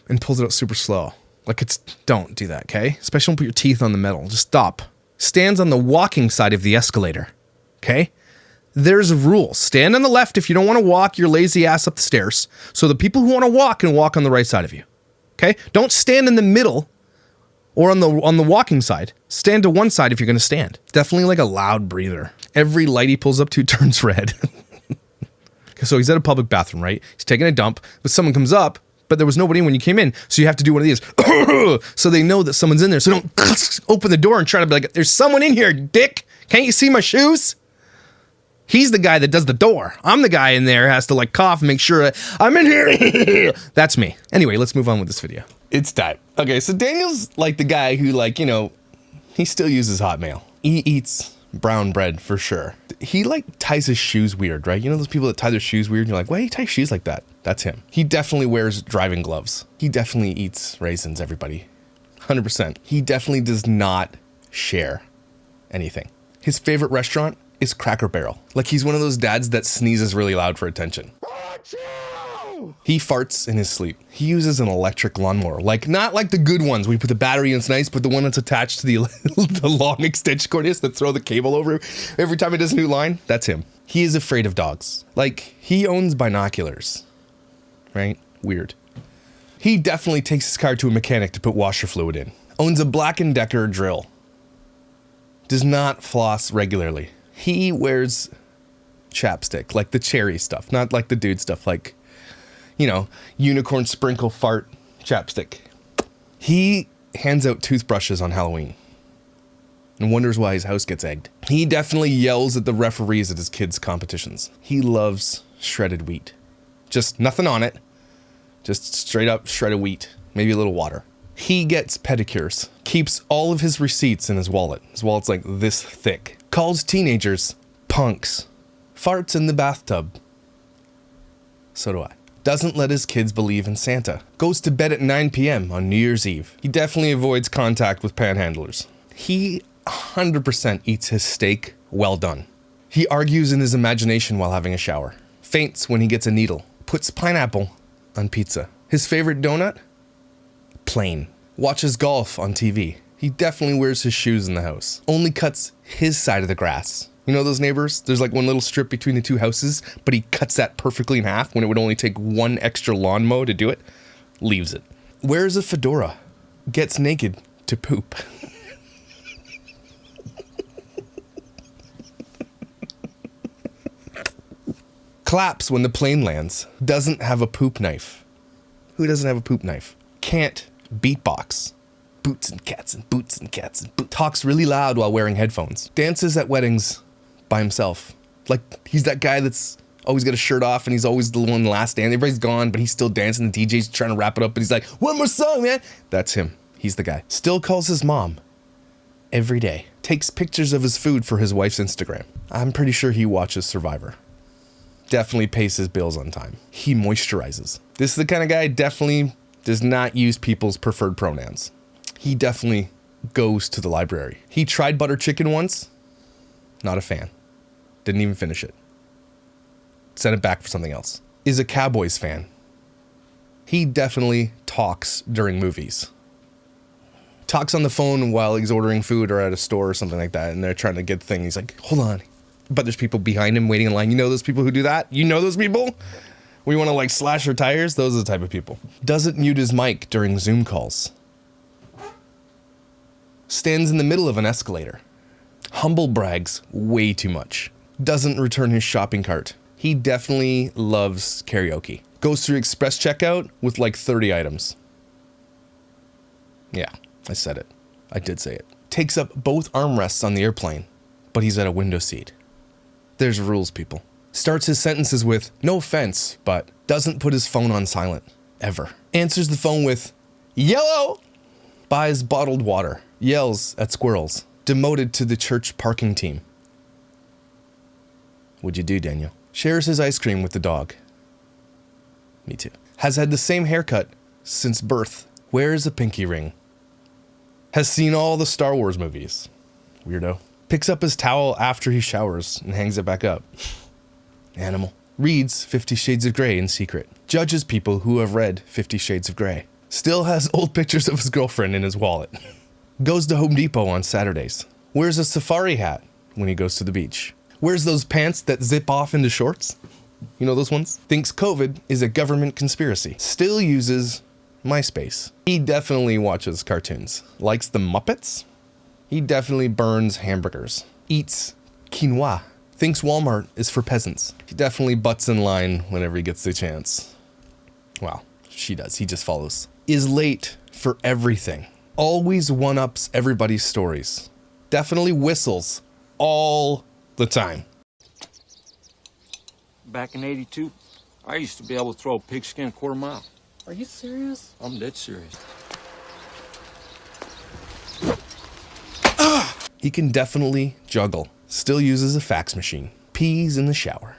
and pulls it out super slow. Like don't do that, okay? Especially don't put your teeth on the metal. Just stop. Stands on the walking side of the escalator, okay? There's a rule. Stand on the left if you don't want to walk your lazy ass up the stairs. So the people who want to walk can walk on the right side of you, okay? Don't stand in the middle or on the walking side. Stand to one side if you're going to stand. Definitely like a loud breather. Every light he pulls up to turns red. So he's at a public bathroom, right? He's taking a dump, but someone comes up, but there was nobody when you came in, so you have to do one of these. So they know that someone's in there, so don't open the door and try to be like, there's someone in here, dick. Can't you see my shoes? He's the guy that does the door. I'm the guy in there has to like cough and make sure I'm in here. That's me. Anyway, let's move on with this video. It's time. Okay, so Daniel's like the guy who like, you know, he still uses Hotmail. He eats brown bread for sure. He like ties his shoes weird, right? You know those people that tie their shoes weird? And you're like, why do you tie shoes like that? That's him. He definitely wears driving gloves. He definitely eats raisins, everybody. 100%. He definitely does not share anything. His favorite restaurant is Cracker Barrel. Like he's one of those dads that sneezes really loud for attention. He farts in his sleep. He uses an electric lawnmower. Like not like the good ones where you put the battery in, it's nice, but the one that's attached to the long extension cord is that throw the cable over every time it does a new line. That's him. He is afraid of dogs. Like he owns binoculars, right? Weird. He definitely takes his car to a mechanic to put washer fluid in. Owns a Black & Decker drill. Does not floss regularly. He wears chapstick, like the cherry stuff, not like the dude stuff, like, you know, unicorn sprinkle fart chapstick. He hands out toothbrushes on Halloween and wonders why his house gets egged. He definitely yells at the referees at his kids' competitions. He loves shredded wheat. Just nothing on it. Just straight up shredded wheat, maybe a little water. He gets pedicures, keeps all of his receipts in his wallet. His wallet's like this thick. Calls teenagers punks. Farts in the bathtub. So do I. Doesn't let his kids believe in Santa. Goes to bed at 9 p.m. on New Year's Eve. He definitely avoids contact with panhandlers. He 100% eats his steak well done. He argues in his imagination while having a shower. Faints when he gets a needle. Puts pineapple on pizza. His favorite donut? Plain. Watches golf on TV. He definitely wears his shoes in the house. Only cuts his side of the grass. You know those neighbors? There's like one little strip between the two houses, but he cuts that perfectly in half when it would only take one extra lawn mow to do it. Leaves it. Wears a fedora. Gets naked to poop. Claps when the plane lands. Doesn't have a poop knife. Who doesn't have a poop knife? Can't beatbox. Boots and cats and boots and cats and boots. Talks really loud while wearing headphones. Dances at weddings by himself. Like he's that guy that's always got a shirt off and he's always the one last dance. Everybody's gone, but he's still dancing. The DJ's trying to wrap it up, but he's like, one more song, man. That's him. He's the guy. Still calls his mom every day. Takes pictures of his food for his wife's Instagram. I'm pretty sure he watches Survivor. Definitely pays his bills on time. He moisturizes. This is the kind of guy definitely does not use people's preferred pronouns. He definitely goes to the library. He tried butter chicken once. Not a fan. Didn't even finish it. Sent it back for something else. Is a Cowboys fan. He definitely talks during movies. Talks on the phone while he's ordering food or at a store or something like that, and they're trying to get the thing. He's like, hold on. But there's people behind him waiting in line. You know those people who do that? You know those people? We want to like slash their tires? Those are the type of people. Doesn't mute his mic during Zoom calls. Stands in the middle of an escalator. Humble brags way too much. Doesn't return his shopping cart. He definitely loves karaoke. Goes through express checkout with like 30 items. Yeah, I said it. I did say it. Takes up both armrests on the airplane, but he's at a window seat. There's rules, people. Starts his sentences with, no offense, but doesn't put his phone on silent. Ever. Answers the phone with, yellow! Buys bottled water. Yells at squirrels. Demoted to the church parking team. What'd you do, Daniel? Shares his ice cream with the dog. Me too. Has had the same haircut since birth. Wears a pinky ring. Has seen all the Star Wars movies. Weirdo. Picks up his towel after he showers and hangs it back up. Animal. Reads 50 Shades of Grey in secret. Judges people who have read 50 Shades of Grey. Still has old pictures of his girlfriend in his wallet. Goes to Home Depot on Saturdays. Wears a safari hat when he goes to the beach. Wears those pants that zip off into shorts. You know those ones? Thinks COVID is a government conspiracy. Still uses MySpace. He definitely watches cartoons. Likes the Muppets. He definitely burns hamburgers. Eats quinoa. Thinks Walmart is for peasants. He definitely butts in line whenever he gets the chance. Well, she does. He just follows. Is late for everything. Always one-ups everybody's stories. Definitely whistles all the time. Back in '82, I used to be able to throw a pigskin a quarter mile. Are you serious? I'm dead serious. He can definitely juggle. Still uses a fax machine. Pees in the shower.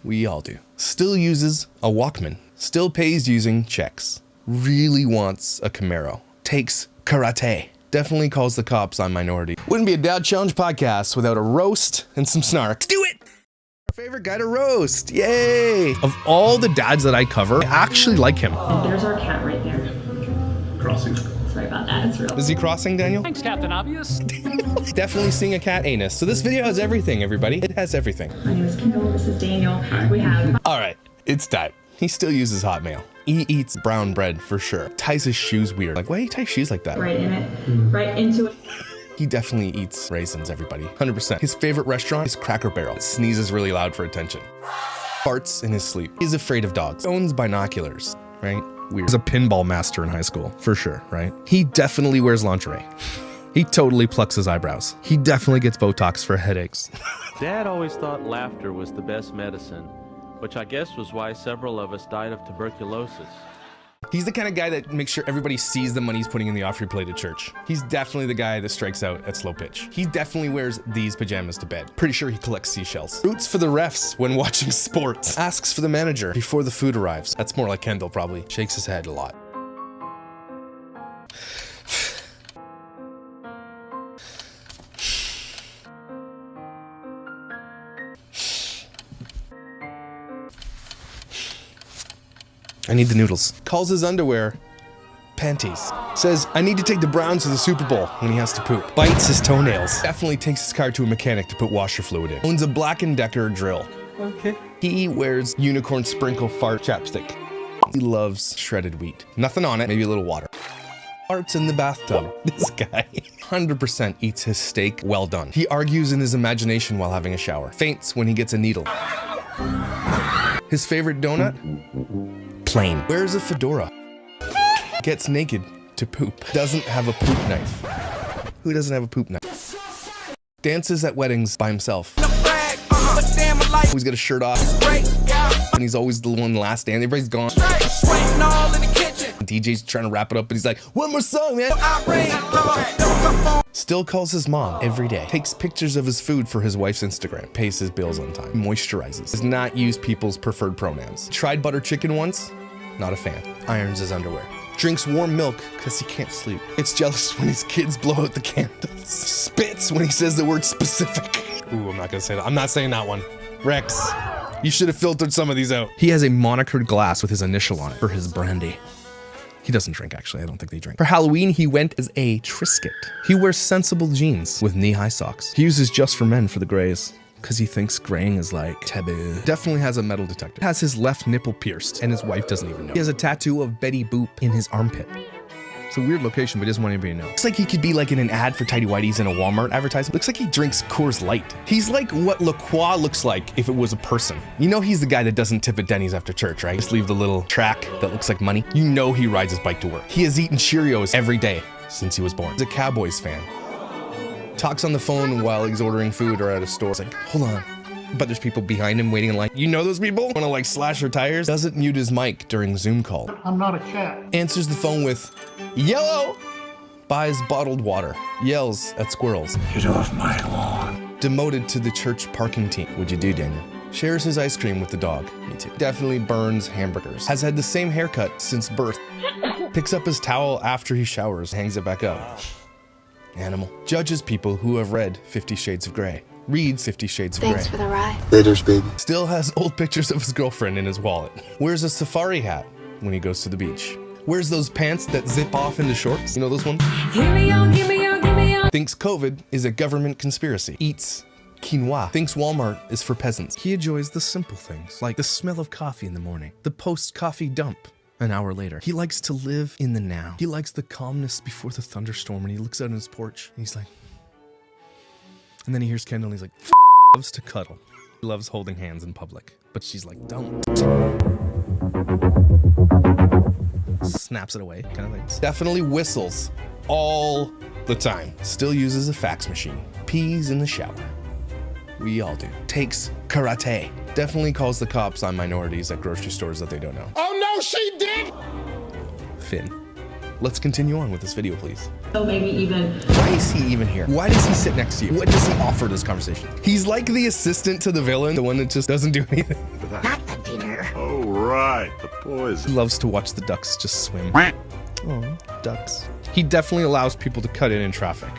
We all do. Still uses a Walkman. Still pays using checks. Really wants a Camaro. Takes karate. Definitely calls the cops on minority. Wouldn't be a Dad Challenge podcast without a roast and some snarks. Do it! Our favorite guy to roast. Yay! Of all the dads that I cover, I actually like him. There's our cat right there. Crossing. Sorry about that. It's real. Is he crossing, Daniel? Thanks, Captain Obvious. Definitely seeing a cat anus. So this video has everything, everybody. It has everything. My name is Kendall. This is Daniel. We have. All right, it's time. He still uses Hotmail. He eats brown bread for sure. Ties his shoes weird. Like, why do you tie shoes like that? Right in it. Right into it. He definitely eats raisins, everybody. 100%. His favorite restaurant is Cracker Barrel. Sneezes really loud for attention. Farts in his sleep. He's afraid of dogs. Owns binoculars, right? Weird. He's a pinball master in high school, for sure, right? He definitely wears lingerie. He totally plucks his eyebrows. He definitely gets Botox for headaches. Dad always thought laughter was the best medicine, which I guess was why several of us died of tuberculosis. He's the kind of guy that makes sure everybody sees the money he's putting in the offering plate at church. He's definitely the guy that strikes out at slow pitch. He definitely wears these pajamas to bed. Pretty sure he collects seashells. Roots for the refs when watching sports. Asks for the manager before the food arrives. That's more like Kendall, probably. Shakes his head a lot. I need the noodles. Calls his underwear panties. Says, I need to take the Browns to the Super Bowl when he has to poop. Bites his toenails. Definitely takes his car to a mechanic to put washer fluid in. Owns a Black & Decker drill. Okay. He wears unicorn sprinkle fart chapstick. He loves shredded wheat. Nothing on it, maybe a little water. Farts in the bathtub. This guy 100% eats his steak well done. He argues in his imagination while having a shower. Faints when he gets a needle. His favorite donut? Plain. Wears a fedora. Gets naked to poop. Doesn't have a poop knife. Who doesn't have a poop knife? Dances at weddings by himself. He's got a shirt off. And he's always the one last dance. Everybody's gone. DJ's trying to wrap it up, but he's like, one more song, man. Still calls his mom every day. Takes pictures of his food for his wife's Instagram. Pays his bills on time. Moisturizes. Does not use people's preferred pronouns. Tried butter chicken once. Not a fan. Irons his underwear. Drinks warm milk because he can't sleep. Gets jealous when his kids blow out the candles. Spits when he says the word specific. Ooh, I'm not gonna say that. I'm not saying that one. Rex, you should have filtered some of these out. He has a monocred glass with his initial on it for his brandy. He doesn't drink, actually. I don't think they drink. For Halloween, he went as a Trisket. He wears sensible jeans with knee-high socks. He uses Just for Men for the grays, because he thinks graying is like taboo. Definitely has a metal detector. Has his left nipple pierced, and his wife doesn't even know. He has a tattoo of Betty Boop in his armpit. It's a weird location, but he doesn't want anybody to know. Looks like he could be like in an ad for Tidy Whities in a Walmart advertisement. Looks like he drinks Coors Light. He's like what La Croix looks like if it was a person. You know he's the guy that doesn't tip at Denny's after church, right? Just leave the little track that looks like money. You know he rides his bike to work. He has eaten Cheerios every day since he was born. He's a Cowboys fan. Talks on the phone while he's ordering food or at a store. It's like, hold on. But there's people behind him waiting in line. You know those people? Wanna like slash their tires? Doesn't mute his mic during Zoom call. I'm not a cat. Answers the phone with, yellow! Buys bottled water. Yells at squirrels. Get off my lawn. Demoted to the church parking team. What'd you do, Daniel? Shares his ice cream with the dog. Me too. Definitely burns hamburgers. Has had the same haircut since birth. Picks up his towel after he showers. Hangs it back up. Animal. Judges people who have read 50 Shades of Grey. Reads 50 Shades of Grey. Thanks for the ride. Laters, baby. Still has old pictures of his girlfriend in his wallet. Wears a safari hat when he goes to the beach. Wears those pants that zip off into shorts. You know those ones? Give me on. Thinks COVID is a government conspiracy. Eats quinoa. Thinks Walmart is for peasants. He enjoys the simple things, like the smell of coffee in the morning, the post-coffee dump an hour later. He likes to live in the now. He likes the calmness before the thunderstorm when he looks out on his porch and he's like, and then he hears Kendall and he's like, loves to cuddle. He loves holding hands in public, but she's like, don't. snaps it away, kind of like. Definitely whistles all the time. Still uses a fax machine. Pees in the shower. We all do. Takes karate. Definitely calls the cops on minorities at grocery stores that they don't know. Oh no, she did! Finn, let's continue on with this video, please. So maybe even. Why is he even here? Why does he sit next to you? What does he offer to this conversation? He's like the assistant to the villain, the one that just doesn't do anything. Oh, right, the poison. He loves to watch the ducks just swim. Oh, ducks. He definitely allows people to cut in traffic.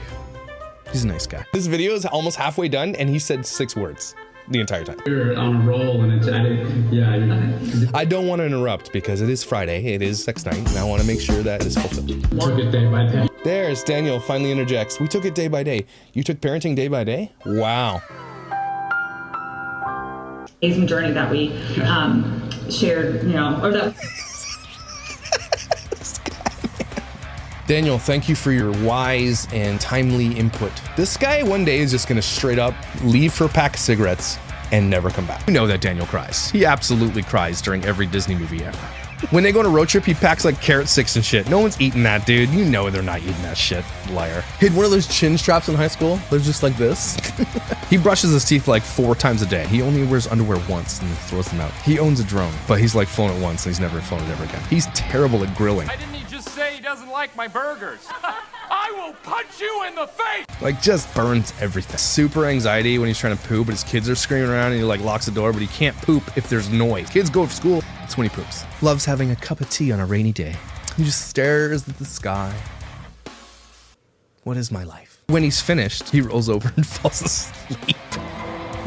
He's a nice guy. This video is almost halfway done, and he said 6 words the entire time. You're on a roll and I don't want to interrupt because it is Friday, it is sex night, and I want to make sure that is fulfilled. took it day by day. There's Daniel finally interjects. We took it day by day. You took parenting day by day? Wow. Amazing journey that we shared, you know, or that. Daniel, thank you for your wise and timely input. This guy one day is just gonna straight up leave for a pack of cigarettes and never come back. You know that Daniel cries. He absolutely cries during every Disney movie ever. When they go on a road trip, he packs like carrot sticks and shit. No one's eating that, dude. You know they're not eating that shit, liar. He had one of those chin straps in high school. They're just like this. He brushes his teeth like 4 times a day. He only wears underwear once and throws them out. He owns a drone, but he's like flown it once and he's never flown it ever again. He's terrible at grilling. Why didn't he just say he doesn't like my burgers? I will punch you in the face! Like, just burns everything. Super anxiety when he's trying to poop, but his kids are screaming around and he like locks the door, but he can't poop if there's noise. Kids go to school, it's when he poops. Loves having a cup of tea on a rainy day. He just stares at the sky. What is my life? When he's finished, he rolls over and falls asleep.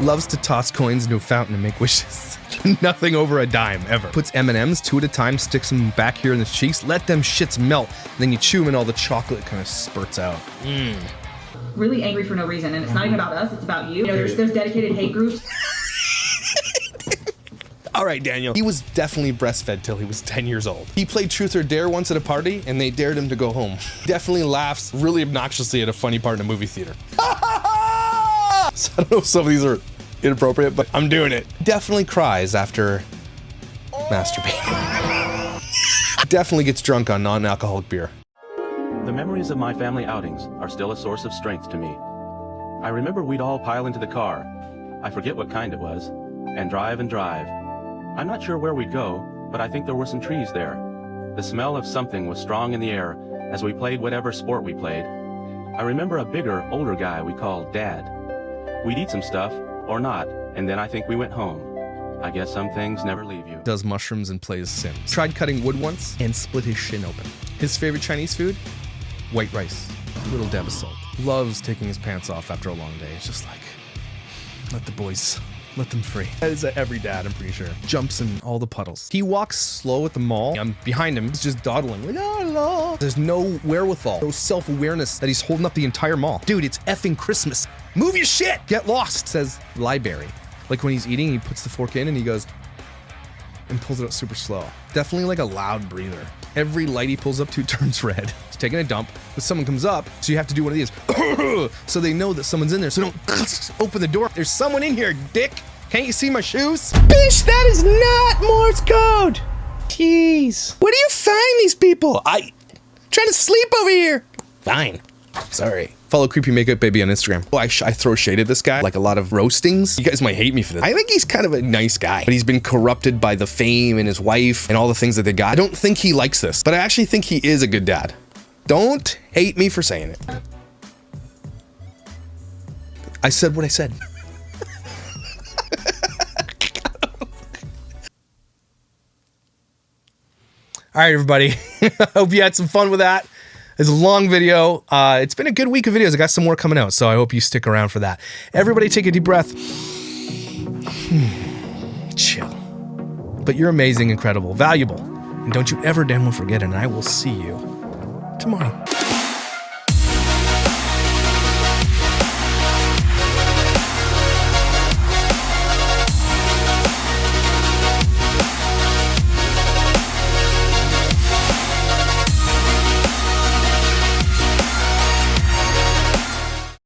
Loves to toss coins into a fountain and make wishes. Nothing over a dime, ever. Puts M&Ms 2 at a time, sticks them back here in the cheeks, let them shits melt, then you chew them and all the chocolate kind of spurts out. Really angry for no reason, and it's not even about us, it's about you. You know, there's dedicated hate groups. All right, Daniel. He was definitely breastfed till he was 10 years old. He played Truth or Dare once at a party, and they dared him to go home. Definitely laughs really obnoxiously at a funny part in a movie theater. So I don't know if some of these are inappropriate, but I'm doing it. Definitely cries after masturbating. Definitely gets drunk on non-alcoholic beer. The memories of my family outings are still a source of strength to me. I remember we'd all pile into the car, I forget what kind it was, and drive and drive. I'm not sure where we'd go, but I think there were some trees there. The smell of something was strong in the air as we played whatever sport we played. I remember a bigger, older guy we called Dad. We'd eat some stuff, or not, and then I think we went home. I guess some things never leave you. Does mushrooms and plays Sims. Tried cutting wood once and split his shin open. His favorite Chinese food? White rice. Little dab of salt. Loves taking his pants off after a long day. It's just like, let the boys, let them free. That is every dad, I'm pretty sure. Jumps in all the puddles. He walks slow at the mall. I'm behind him. He's just dawdling. Like, oh, no. There's no wherewithal, no self-awareness that he's holding up the entire mall. Dude, it's effing Christmas. Move your shit. Get lost, says library. Like when he's eating, he puts the fork in and he goes and pulls it out super slow. Definitely like a loud breather. Every light he pulls up to turns red. He's taking a dump, but someone comes up, so you have to do one of these. So they know that someone's in there, so don't open the door. There's someone in here, dick. Can't you see my shoes? Bitch, that is not Morse code. Jeez. Where do you find these people? I'm trying to sleep over here. Fine. Sorry. Follow Creepy Makeup Baby on Instagram. Oh, I throw shade at this guy, like a lot of roastings. You guys might hate me for this. I think he's kind of a nice guy, but he's been corrupted by the fame and his wife and all the things that they got. I don't think he likes this, but I actually think he is a good dad. Don't hate me for saying it. I said what I said. All right, everybody. Hope you had some fun with that. It's a long video. It's been a good week of videos. I got some more coming out, so I hope you stick around for that. Everybody take a deep breath. Chill. But you're amazing, incredible, valuable. And don't you ever damn well forget it, and I will see you tomorrow.